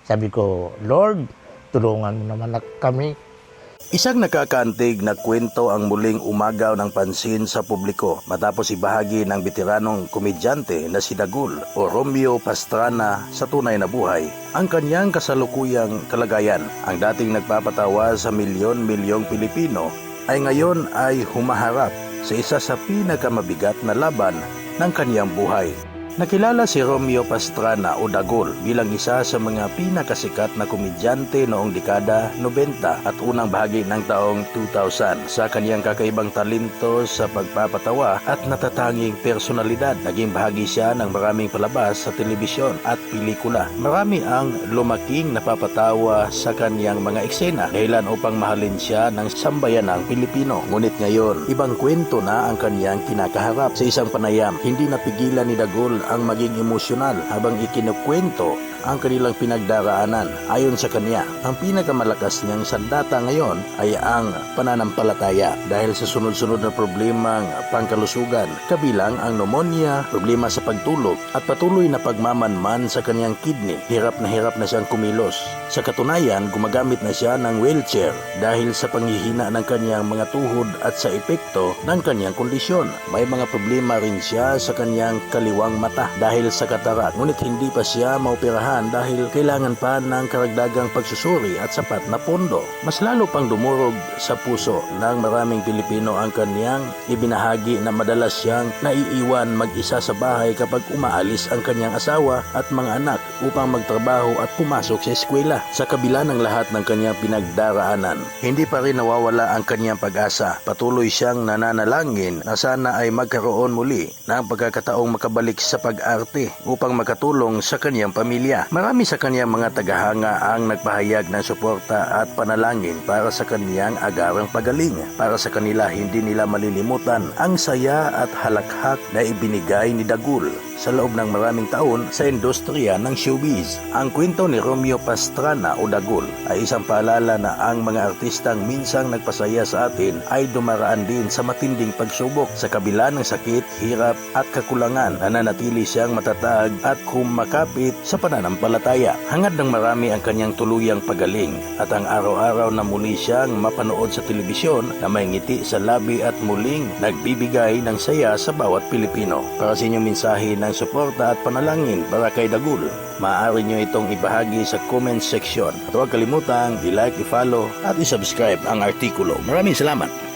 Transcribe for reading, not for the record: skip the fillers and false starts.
Sabi ko, Lord, tulungan mo naman kami. Isang nakakaantig na kwento ang muling umagaw ng pansin sa publiko matapos ibahagi ng veteranong komedyante na si Dagul o Romeo Pastrana sa tunay na buhay ang kanyang kasalukuyang kalagayan. Ang dating nagpapatawa sa milyon-milyong Pilipino ay ngayon ay humaharap sa isa sa pinakamabigat na laban ng kanyang buhay. Nakilala si Romeo Pastrana o Dagul bilang isa sa mga pinakasikat na komedyante noong dekada 90 at unang bahagi ng taong 2000 sa kaniyang kakaibang talento sa pagpapatawa at natatanging personalidad. Naging bahagi siya ng maraming palabas sa telebisyon at pelikula. Marami ang lumaking napapatawa sa kaniyang mga eksena dahilan upang mahalin siya ng sambayanang Pilipino. Ngunit ngayon, ibang kwento na ang kaniyang kinakaharap. Sa isang panayam, hindi napigilan ni Dagul ang maging emosyonal habang ikinukwento ang kanilang pinagdaraanan. Ayon sa kanya, ang pinakamalakas niyang sandata ngayon ay ang pananampalataya dahil sa sunod-sunod na problemang pangkalusugan, kabilang ang pneumonia, problema sa pagtulog at patuloy na pagmamanman sa kanyang kidney. Hirap na siyang kumilos. Sa katunayan, gumagamit na siya ng wheelchair dahil sa panghihina ng kanyang mga tuhod at sa epekto ng kanyang kondisyon. May mga problema rin siya sa kanyang kaliwang mata dahil sa katarak, ngunit hindi pa siya maoperahan dahil kailangan pa ng karagdagang pagsusuri at sapat na pondo. Mas lalo pang dumurog sa puso ng maraming Pilipino ang kanyang ibinahagi na madalas siyang naiiwan mag-isa sa bahay kapag umaalis ang kanyang asawa at mga anak upang magtrabaho at pumasok sa eskwela. Sa kabila ng lahat ng kanyang pinagdaraanan, hindi pa rin nawawala ang kanyang pag-asa. Patuloy siyang nananalangin na sana ay magkaroon muli ng pagkakataong makabalik sa pag-arte upang makatulong sa kanyang pamilya. Marami sa kanyang mga tagahanga ang nagpahayag ng suporta at panalangin para sa kanyang agarang pagaling. Para sa kanila, hindi nila malilimutan ang saya at halakhak na ibinigay ni Dagul sa loob ng maraming taon sa industriya ng showbiz. Ang kwento ni Romeo Pastrana o Dagul ay isang paalala na ang mga artistang minsang nagpasaya sa atin ay dumaraan din sa matinding pagsubok. Sa kabila ng sakit, hirap at kakulangan, nananatili siyang matatag at kumakapit sa pananampalataya. Hangad ng marami ang kanyang tuluyang pagaling at ang araw-araw na muli siyang mapanood sa telebisyon na may ngiti sa labi at muling nagbibigay ng saya sa bawat Pilipino. Para sa inyong mensahe ng suporta at panalangin para kay Dagul, maaari nyo itong ibahagi sa comment section. At huwag kalimutang i-like, i-follow at i-subscribe ang artikulo. Maraming salamat!